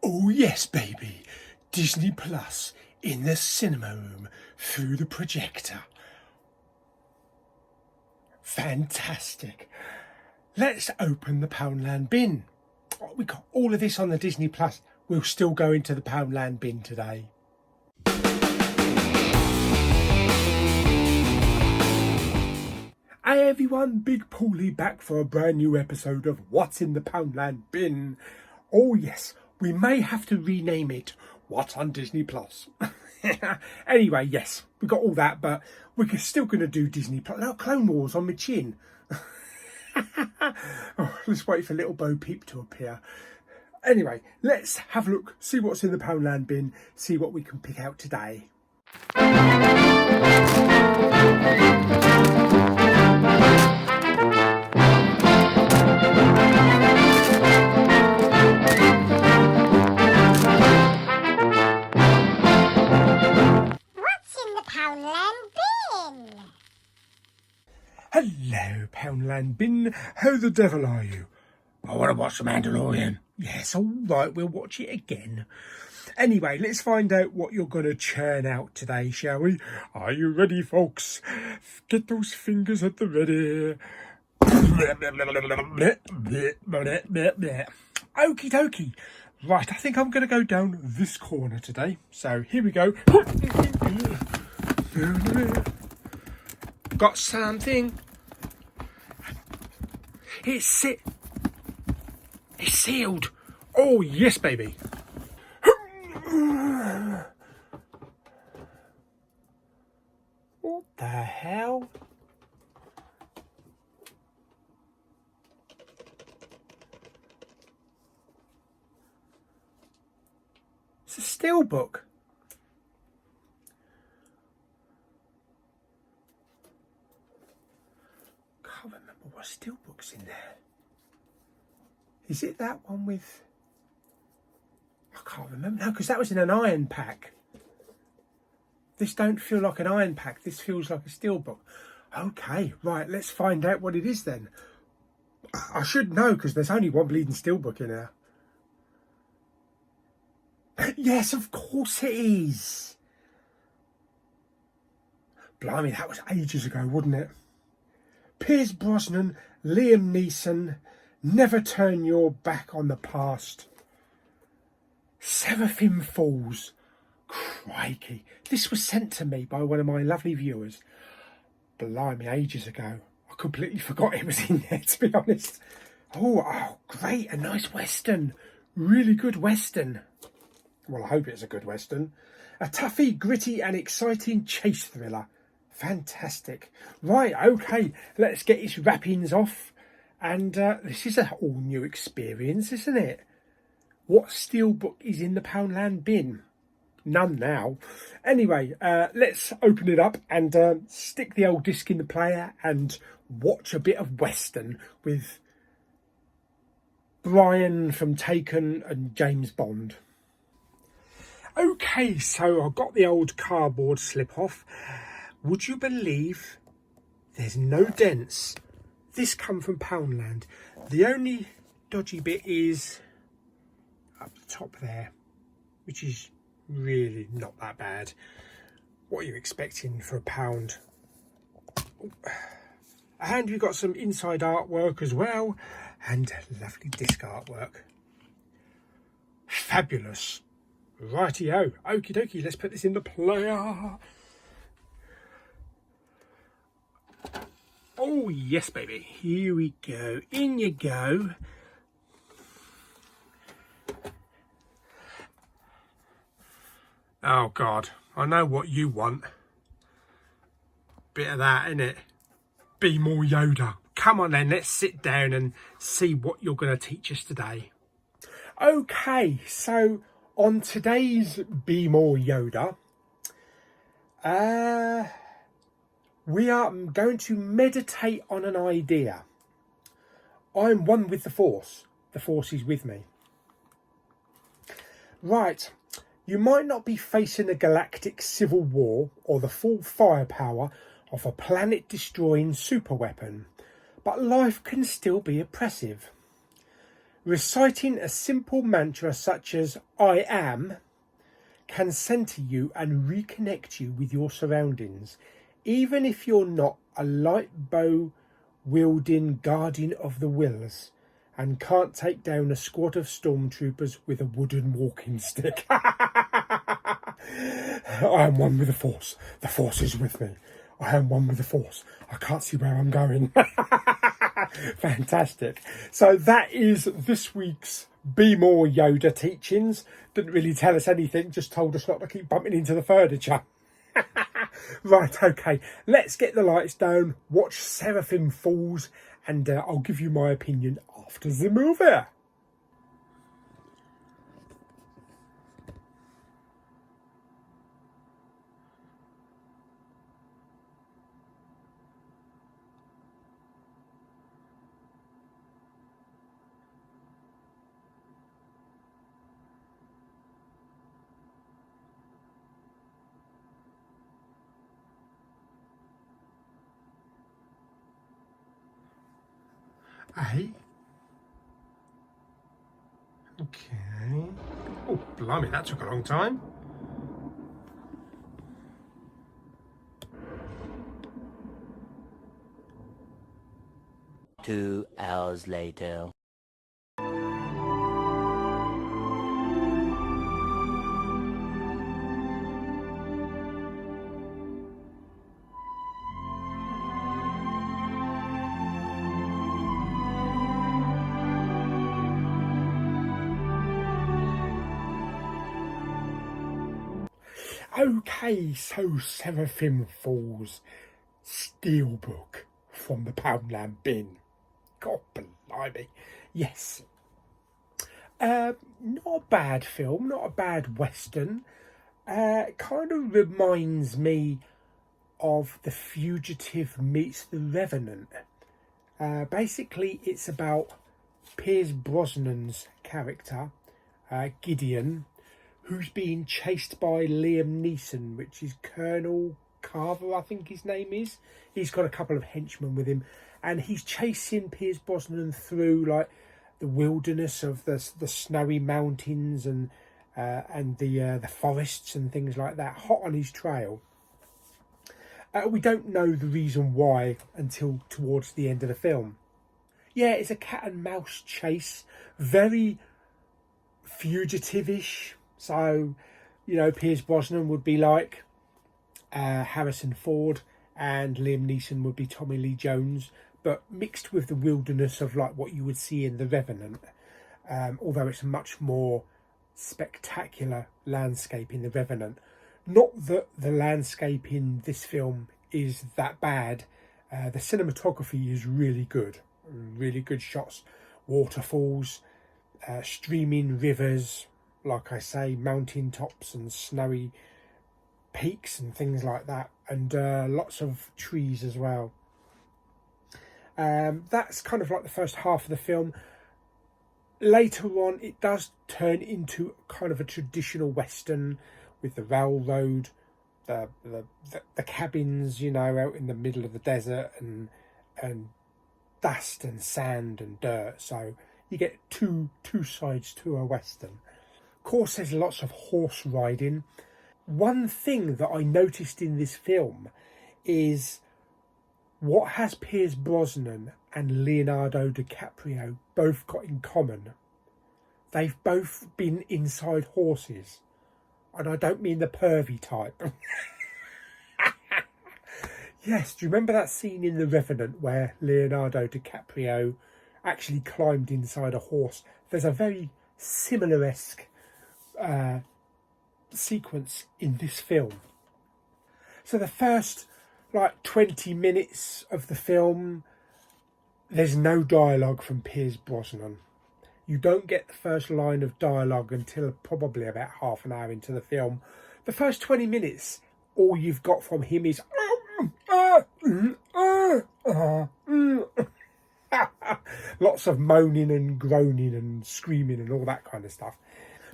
Oh yes, baby. Disney Plus in the cinema room through the projector. Fantastic. Let's open the Poundland bin. We got all of this on the Disney Plus. We'll still go into the Poundland bin today. Hey everyone, Big Pauly back for a brand new episode of What's in the Poundland Bin. Oh yes, we may have to rename it What's on Disney Plus. Anyway, yes, we got all that, but we're still going to do Disney Plus. No, Clone Wars on my chin. Oh, let's wait for little Bo Peep to appear. Anyway, let's have a look, see what's in the Poundland bin, see what we can pick out today. Hello, Poundland bin. How the devil are you? I want to watch The Mandalorian. Yes, all right, we'll watch it again. Anyway, let's find out what you're going to churn out today, shall we? Are you ready, folks? Get those fingers at the ready. Okie dokie. Right, I think I'm going to go down this corner today. So here we go. Got something. It's sealed. Oh yes, baby. What the hell? It's a steelbook. Can't remember what steelbook's in there. Is it that one with... I can't remember. No, because that was in an iron pack. This don't feel like an iron pack. This feels like a steelbook. Okay, right, let's find out what it is then. I should know because there's only one bleeding steelbook in there. Yes, of course it is. Blimey, that was ages ago, wasn't it? Pierce Brosnan, Liam Neeson, Never Turn Your Back on the Past. Seraphim Falls. Crikey. This was sent to me by one of my lovely viewers. Blimey, ages ago. I completely forgot it was in there, to be honest. Oh, great. A nice Western. Really good Western. Well, I hope it's a good Western. A toughy, gritty and exciting chase thriller. Fantastic. Right, okay. Let's get its wrappings off. And this is an all-new experience, isn't it? What steelbook is in the Poundland bin? None now. Anyway, let's open it up and stick the old disc in the player and watch a bit of Western with Brian from Taken and James Bond. Okay, so I've got the old cardboard slip off. Would you believe there's no dents? This come from Poundland. The only dodgy bit is up the top there, which is really not that bad. What are you expecting for £1? And we've got some inside artwork as well, and lovely disc artwork. Fabulous. Rightio. Okie dokie, let's put this in the player. Oh yes, baby. Here we go. In you go. Oh God, I know what you want. Bit of that, innit? Be more Yoda. Come on then, let's sit down and see what you're going to teach us today. Okay, so on today's Be More Yoda, we are going to meditate on an idea. I'm one with the Force. The Force is with me. Right. You might not be facing a galactic civil war or the full firepower of a planet-destroying superweapon, but life can still be oppressive. Reciting a simple mantra such as "I am" can centre you and reconnect you with your surroundings, even if you're not a light bow wielding guardian of the wills and can't take down a squad of stormtroopers with a wooden walking stick. I am one with the Force. The Force is with me. I am one with the Force. I can't see where I'm going. Fantastic. So that is this week's Be More Yoda teachings. Didn't really tell us anything, just told us not to keep bumping into the furniture. Right, okay, let's get the lights down, watch Seraphim Falls, and I'll give you my opinion after the movie. Hey. Okay. Oh, blimey, that took a long time. Two hours later. Okay, so Seraphim Falls, Steelbook from the Poundland bin. God blimey. Yes. Not a bad film, not a bad western. Kind of reminds me of The Fugitive meets The Revenant. Basically, it's about Pierce Brosnan's character, Gideon, who's being chased by Liam Neeson, which is Colonel Carver, I think his name is. He's got a couple of henchmen with him, and he's chasing Pierce Brosnan through like the wilderness of the snowy mountains and the forests and things like that, hot on his trail. We don't know the reason why until towards the end of the film. Yeah, it's a cat and mouse chase, very fugitive-ish. So, you know, Pierce Brosnan would be like Harrison Ford, and Liam Neeson would be Tommy Lee Jones, but mixed with the wilderness of like what you would see in The Revenant. Although it's a much more spectacular landscape in The Revenant. Not that the landscape in this film is that bad. The cinematography is really good shots, waterfalls, streaming rivers, like I say, mountain tops and snowy peaks and things like that, and lots of trees as well. That's kind of like the first half of the film. Later on, it does turn into kind of a traditional western with the railroad, the cabins, you know, out in the middle of the desert, and dust and sand and dirt. So you get two sides to a western. Of course, there's lots of horse riding. One thing that I noticed in this film is what has Pierce Brosnan and Leonardo DiCaprio both got in common. They've both been inside horses. And I don't mean the pervy type. Yes, do you remember that scene in The Revenant where Leonardo DiCaprio actually climbed inside a horse? There's a very similar-esque sequence in this film. So the first like 20 minutes of the film, there's no dialogue from Pierce Brosnan. You don't get the first line of dialogue until probably about half an hour into the film. The first 20 minutes, all you've got from him is lots of moaning and groaning and screaming and all that kind of stuff.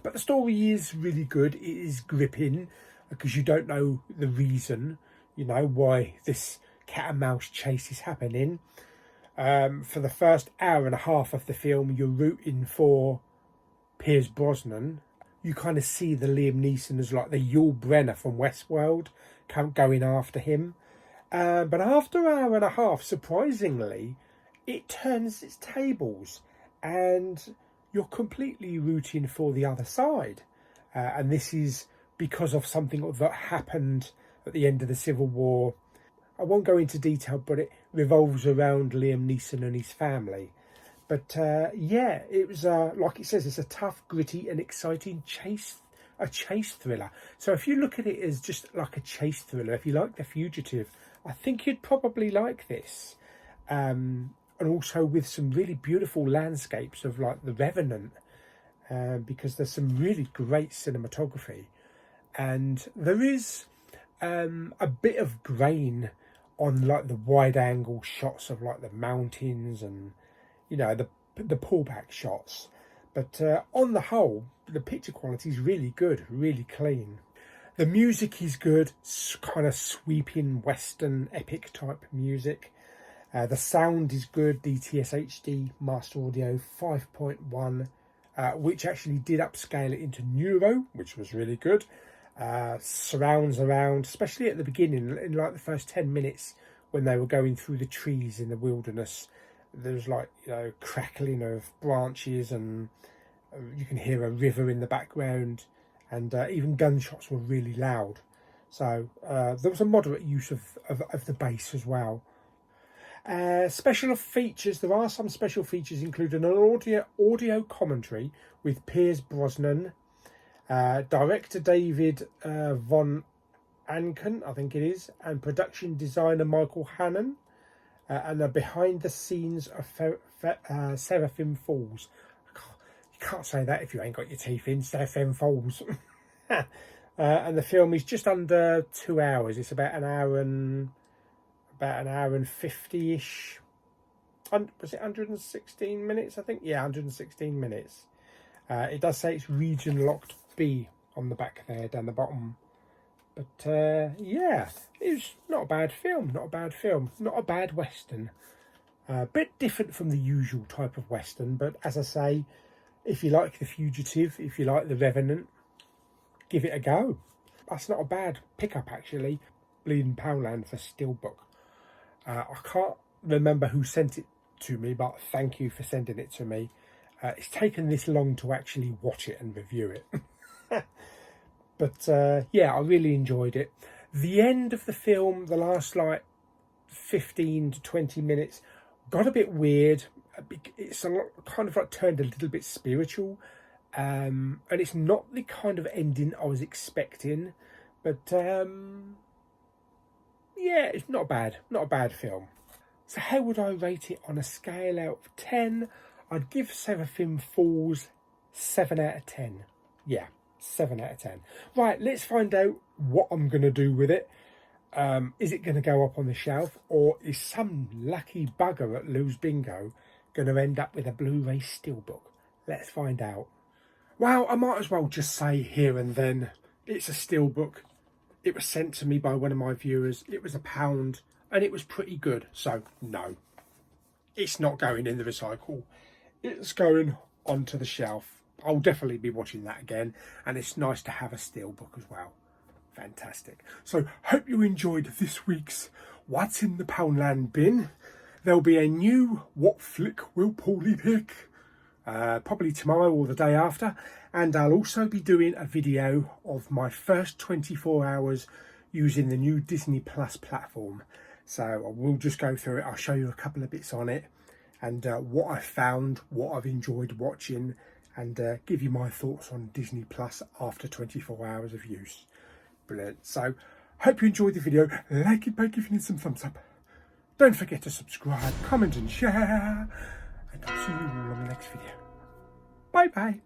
But the story is really good. It is gripping because you don't know the reason, you know, why this cat and mouse chase is happening. For the first hour and a half of the film, you're rooting for Pierce Brosnan. You kind of see the Liam Neeson as like the Yul Brynner from Westworld going after him. But after an hour and a half, surprisingly, it turns its tables and you're completely rooting for the other side. And this is because of something that happened at the end of the Civil War. I won't go into detail, but it revolves around Liam Neeson and his family. But yeah, it was, like it says, it's a tough, gritty and exciting chase thriller. So if you look at it as just like a chase thriller, if you like The Fugitive, I think you'd probably like this. And also with some really beautiful landscapes of like The Revenant, because there's some really great cinematography. And there is a bit of grain on like the wide angle shots of like the mountains and, you know, the pullback shots. But on the whole, the picture quality is really good, really clean. The music is good, kind of sweeping Western epic type music. The sound is good, DTS HD Master Audio 5.1, which actually did upscale it into Neuro, which was really good. Surrounds around, especially at the beginning, in like the first 10 minutes when they were going through the trees in the wilderness. There's like, you know, crackling of branches and you can hear a river in the background, and even gunshots were really loud. So there was a moderate use of the bass as well. Special features, there are some special features, including an audio commentary with Pierce Brosnan, director David von Anken, I think it is, and production designer Michael Hannon, and a behind the scenes of Seraphim Falls. You can't say that if you ain't got your teeth in. Seraphim Falls. And the film is just under 2 hours. It's about an hour and 50-ish. Was it 116 minutes? I think, yeah, 116 minutes. It does say it's region locked B on the back there, down the bottom. But yeah, it's not a bad film. Not a bad Western. A bit different from the usual type of Western, but as I say, if you like The Fugitive, if you like The Revenant, give it a go. That's not a bad pickup, actually. Bleeding Poundland for Steelbook. I can't remember who sent it to me, but thank you for sending it to me. It's taken this long to actually watch it and review it. But yeah, I really enjoyed it. The end of the film, the last like 15 to 20 minutes, got a bit weird. It's a lot, kind of like turned a little bit spiritual. And it's not the kind of ending I was expecting. But yeah, it's not bad. Not a bad film. So how would I rate it on a scale out of 10? I'd give Seraphim Falls 7 out of 10. Yeah, 7 out of 10. Right, let's find out what I'm going to do with it. Is it going to go up on the shelf, or is some lucky bugger at Lou's Bingo going to end up with a Blu-ray Steelbook? Let's find out. Well, I might as well just say here and then, it's a Steelbook. It was sent to me by one of my viewers. It was £1 and it was pretty good. So no, it's not going in the recycle. It's going onto the shelf. I'll definitely be watching that again. And it's nice to have a Steelbook as well. Fantastic. So hope you enjoyed this week's What's in the Poundland bin. There'll be a new What Flick Will Pauly Pick? Probably tomorrow or the day after. And I'll also be doing a video of my first 24 hours using the new Disney Plus platform. So I will just go through it. I'll show you a couple of bits on it and what I found, what I've enjoyed watching, and give you my thoughts on Disney Plus after 24 hours of use. Brilliant. So hope you enjoyed the video. Like it by giving it some thumbs up. Don't forget to subscribe, comment and share. And I'll see you all on the next video. Bye bye.